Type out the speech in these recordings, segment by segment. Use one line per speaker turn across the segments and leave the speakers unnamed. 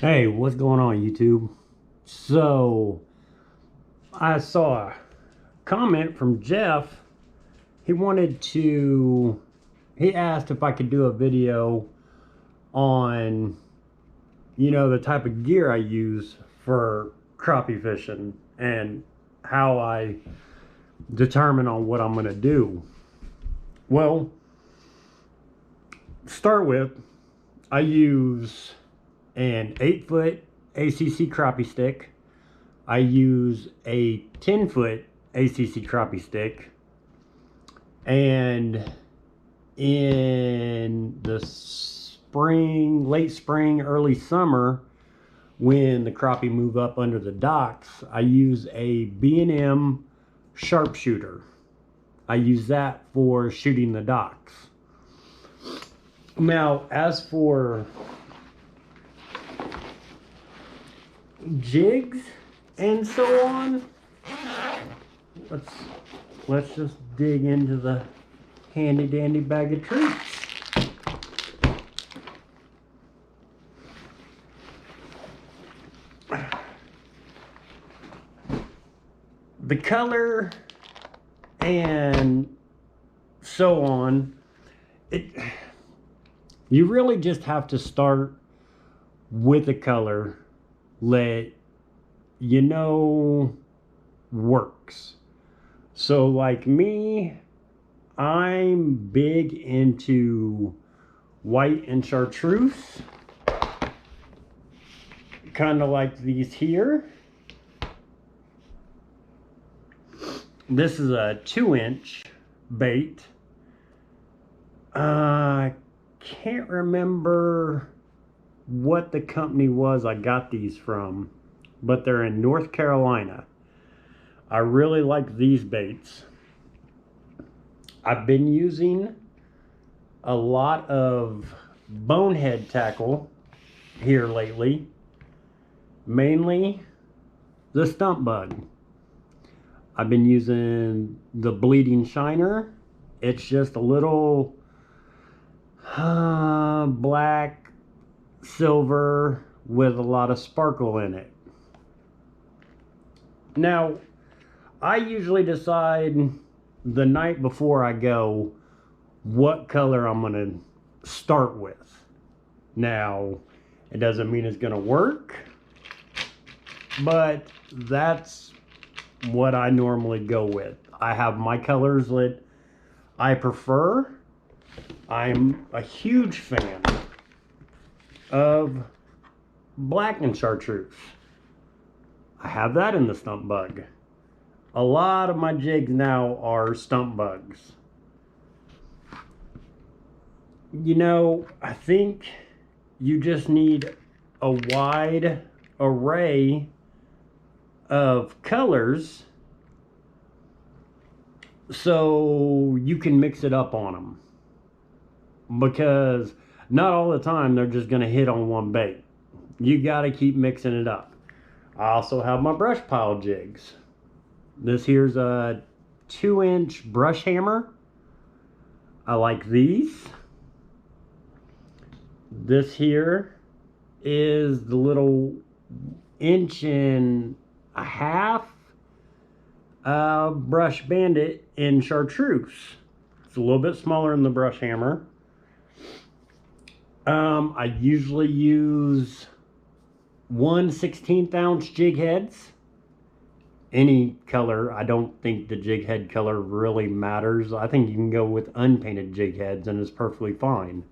Hey, what's going on, YouTube? So, I saw a comment from Jeff. He asked if I could do a video on, the type of gear I use for crappie fishing and how I determine on what I'm going to do. Well, start with, I use an 8-foot ACC crappie stick. I use a 10-foot ACC crappie stick, and in the spring, late spring, early summer, when the crappie move up under the docks, I use a B&M sharpshooter. I use that for shooting the docks. Now, as for jigs and so on, let's just dig into the handy dandy bag of treats. The color and so on, you really just have to start with a color that works. So like me, I'm big into white and chartreuse, kind of like these here. This is a 2-inch bait. I can't remember what the company was I got these from, but they're in North Carolina. I really like these baits. I've been using a lot of bonehead tackle here lately, mainly the stump bug. I've been using the bleeding shiner. It's just a little black silver with a lot of sparkle in it. Now, I usually decide the night before I go what color I'm going to start with. Now, it doesn't mean it's going to work, but that's what I normally go with. I have my colors that I prefer. I'm a huge fan of black and chartreuse. I have that in the stump bug. A lot of my jigs now are stump bugs. I think you just need a wide array of colors so you can mix it up on them, because not all the time they're just going to hit on one bait. You got to keep mixing it up. I also have my brush pile jigs. This here's a 2-inch brush hammer. I like these. This here is the little 1.5 brush bandit in chartreuse. It's a little bit smaller than the brush hammer. I usually use 1/16 ounce jig heads. Any color. I don't think the jig head color really matters. I think you can go with unpainted jig heads and it's perfectly fine.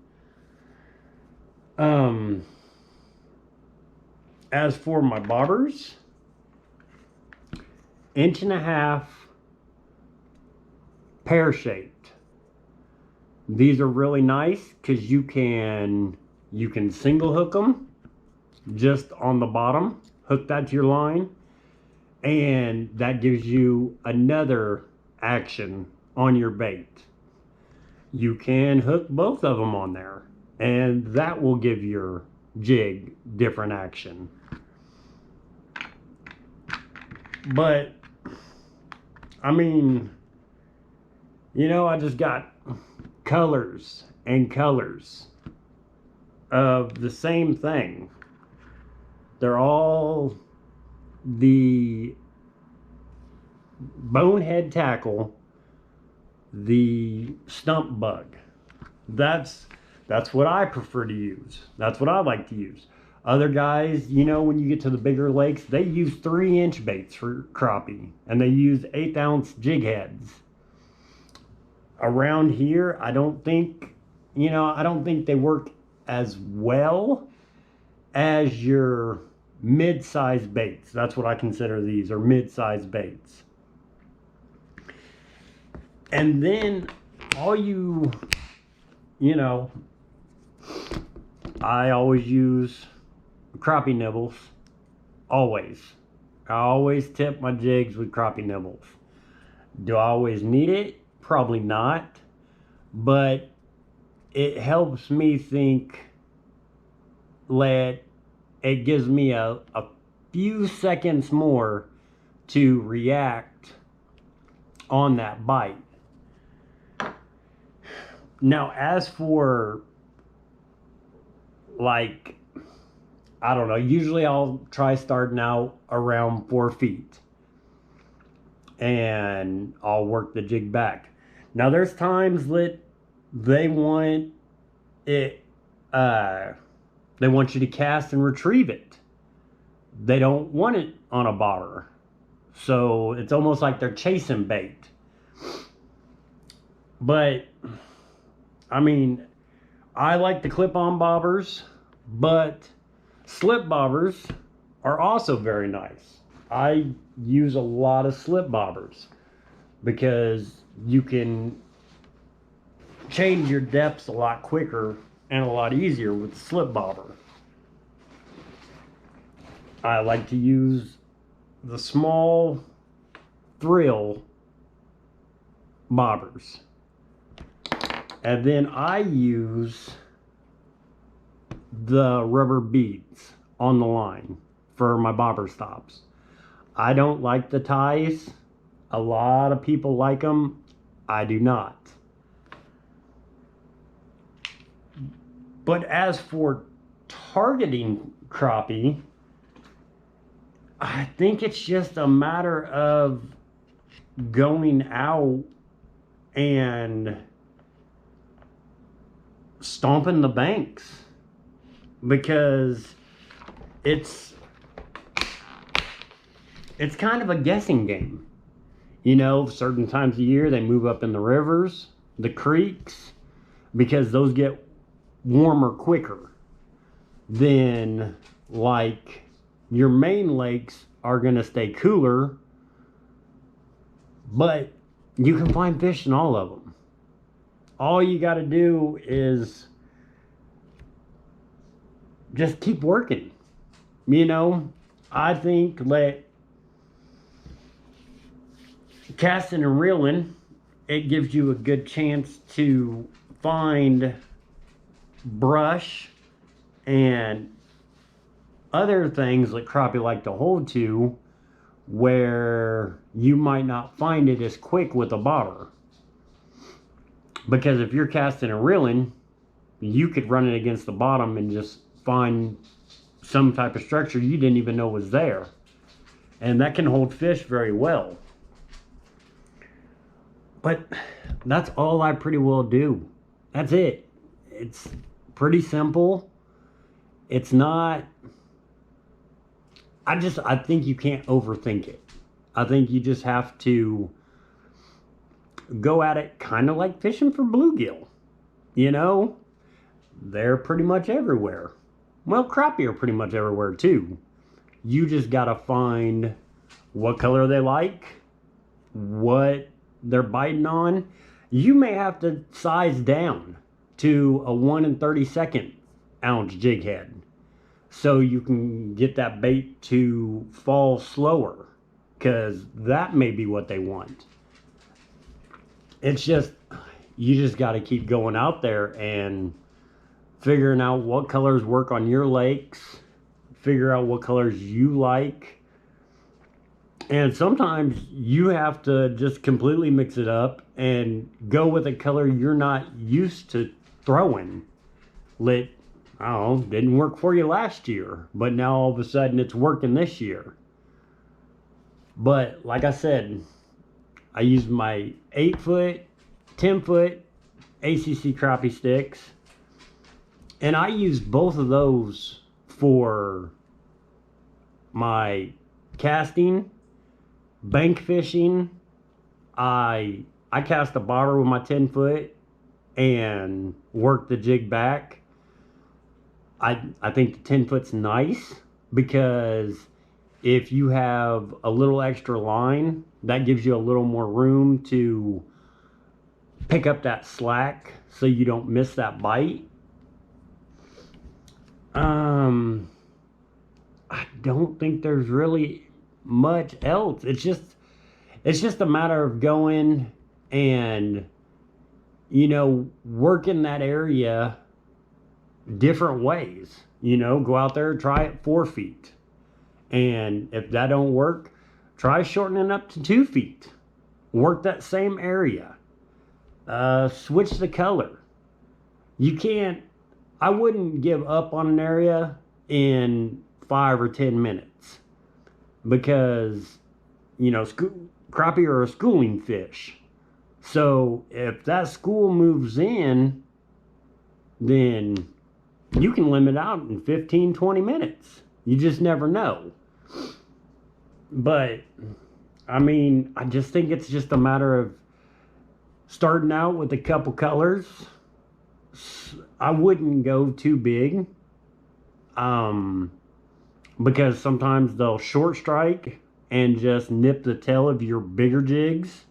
As for my bobbers, 1.5 pear-shaped. These are really nice because you can single hook them just on the bottom, hook that to your line, and that gives you another action on your bait. You can hook both of them on there, and that will give your jig different action. But I mean, I just got colors and colors of the same thing. They're all the bonehead tackle, the stump bug. That's what I prefer to use. That's what I like to use. Other guys, you know, when you get to the bigger lakes, they use 3-inch baits for crappie, and they use 1/8 ounce jig heads. Around here, I don't think they work as well as your mid-size baits. That's what I consider these, are mid-size baits. And then all you know, I always use Crappie Nibbles. Always. I always tip my jigs with Crappie Nibbles. Do I always need it? Probably not. But it helps me think that it gives me a few seconds more to react on that bite. Now, as for, like, I don't know, usually I'll try starting out around 4 feet. And I'll work the jig back. Now, there's times that they want it, they want you to cast and retrieve it. They don't want it on a bobber. So it's almost like they're chasing bait. But, I mean, I like the clip-on bobbers, but slip bobbers are also very nice. I use a lot of slip bobbers because you can change your depths a lot quicker and a lot easier with the slip bobber. I like to use the small thrill bobbers. And then I use the rubber beads on the line for my bobber stops. I don't like the ties. A lot of people like them. I do not. But as for targeting crappie, I think it's just a matter of going out and stomping the banks, because it's kind of a guessing game. You know, certain times of year they move up in the rivers, the creeks, because those get warmer quicker than, like, your main lakes are going to stay cooler, but you can find fish in all of them. All you got to do is just keep working. You know, I think that casting and reeling, it gives you a good chance to find brush and other things that crappie like to hold to, where you might not find it as quick with a bobber. Because if you're casting and reeling, you could run it against the bottom and just find some type of structure you didn't even know was there. And that can hold fish very well. But that's all I pretty well do. That's it. It's pretty simple. It's not... I think you can't overthink it. I think you just have to go at it kind of like fishing for bluegill. You know, they're pretty much everywhere. Well, crappie are pretty much everywhere too. You just gotta find what color they like, what they're biting on. You may have to size down to a 1 32 ounce jig head, so you can get that bait to fall slower, because that may be what they want. It's just, you just got to keep going out there and figuring out what colors work on your lakes, figure out what colors you like. And sometimes you have to just completely mix it up and go with a color you're not used to throwing. I don't know, didn't work for you last year, but now all of a sudden it's working this year. But like I said, I use my 8-foot, 10-foot ACC crappie sticks, and I use both of those for my casting, bank fishing. I cast a bobber with my 10-foot and work the jig back. I think the 10-foot's nice because if you have a little extra line, that gives you a little more room to pick up that slack so you don't miss that bite. I don't think there's really much else. It's just a matter of going and, you know, working that area different ways. You know, go out there, try it 4 feet. And if that don't work, try shortening up to 2 feet. Work that same area. Switch the color. You can't, I wouldn't give up on an area in 5 or 10 minutes. Because, you know, crappie are a schooling fish. So if that school moves in, then you can limit out in 15, 20 minutes. You just never know. But, I mean, I just think it's just a matter of starting out with a couple colors. I wouldn't go too big. Because sometimes they'll short strike and just nip the tail of your bigger jigs.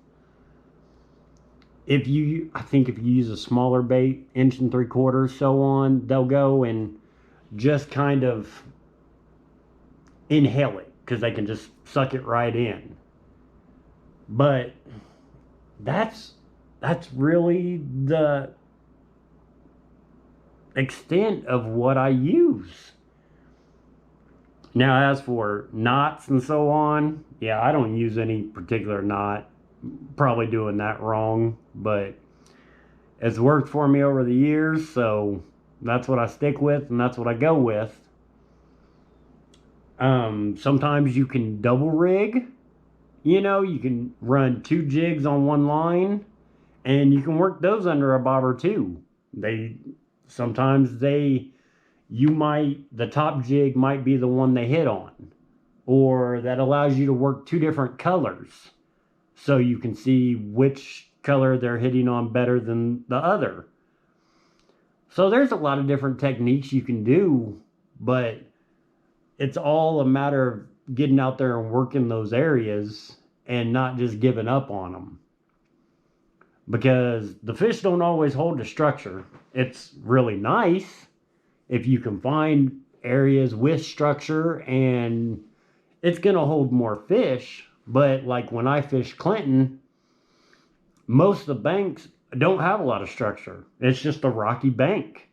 I think if you use a smaller bait, 1 3/4, so on, they'll go and just kind of inhale it because they can just suck it right in. But that's really the extent of what I use. Now, as for knots and so on, yeah, I don't use any particular knot. Probably doing that wrong, but it's worked for me over the years, so that's what I stick with and that's what I go with. Sometimes you can double rig. You know, you can run 2 jigs on one line and you can work those under a bobber too. The top jig might be the one they hit on, or that allows you to work 2 different colors so you can see which color they're hitting on better than the other. So there's a lot of different techniques you can do, but it's all a matter of getting out there and working those areas and not just giving up on them. Because the fish don't always hold the structure. It's really nice if you can find areas with structure and it's going to hold more fish. But like when I fish Clinton, most of the banks don't have a lot of structure. It's just a rocky bank.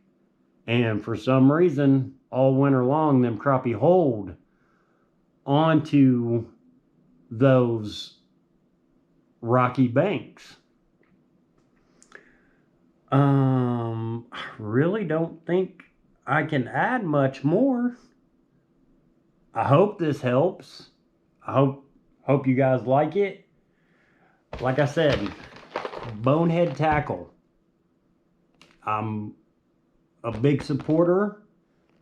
And for some reason, all winter long, them crappie hold onto those rocky banks. I really don't think I can add much more. I hope this helps. I hope you guys like it. Like I said, Bonehead Tackle. I'm a big supporter.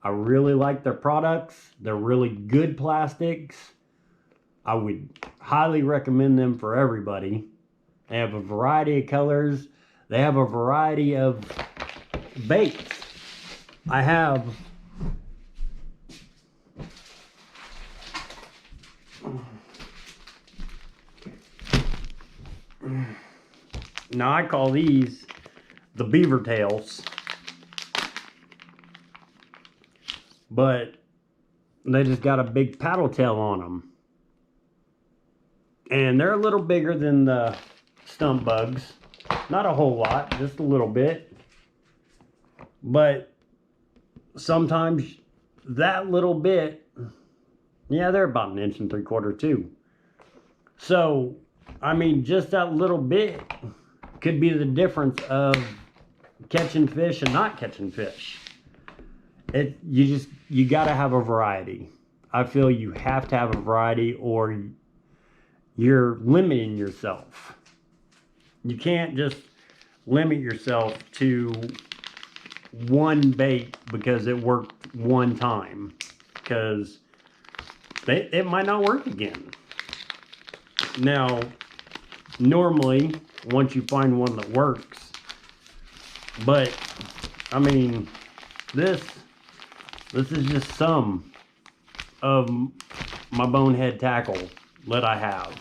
I really like their products. They're really good plastics. I would highly recommend them for everybody. They have a variety of colors. They have a variety of baits. I have now I call these the beaver tails, but they just got a big paddle tail on them, and they're a little bigger than the stump bugs. Not a whole lot, just a little bit, but sometimes that little bit, yeah, they're about 1 3/4 too. So I mean, just that little bit could be the difference of catching fish and not catching fish. You got to have a variety. I feel you have to have a variety, or you're limiting yourself. You can't just limit yourself to one bait because it worked one time, because it might not work again. Now, normally, once you find one that works, but I mean, this is just some of my bonehead tackle that I have.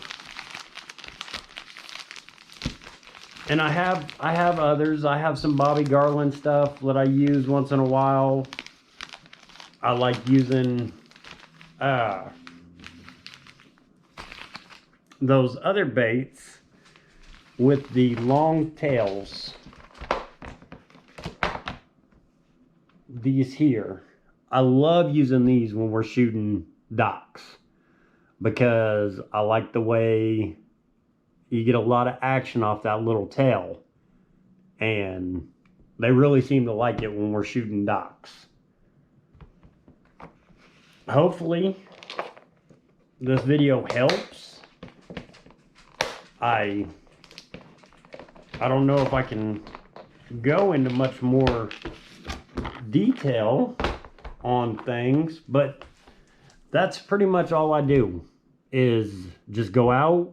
And I have others. I have some Bobby Garland stuff that I use once in a while. I like using those other baits with the long tails. These here. I love using these when we're shooting docks, because I like the way you get a lot of action off that little tail, and they really seem to like it when we're shooting docks. Hopefully this video helps. I don't know if I can go into much more detail on things, but that's pretty much all I do, is just go out,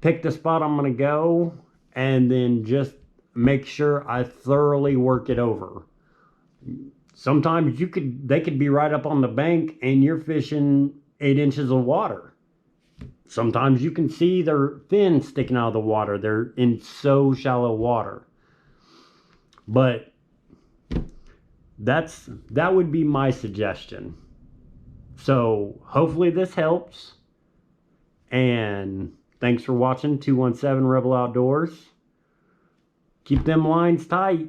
pick the spot I'm going to go, and then just make sure I thoroughly work it over. Sometimes they could be right up on the bank and you're fishing 8 inches of water. Sometimes you can see their fins sticking out of the water. They're in so shallow water. But that would be my suggestion. So hopefully this helps. And thanks for watching 217 Rebel Outdoors. Keep them lines tight.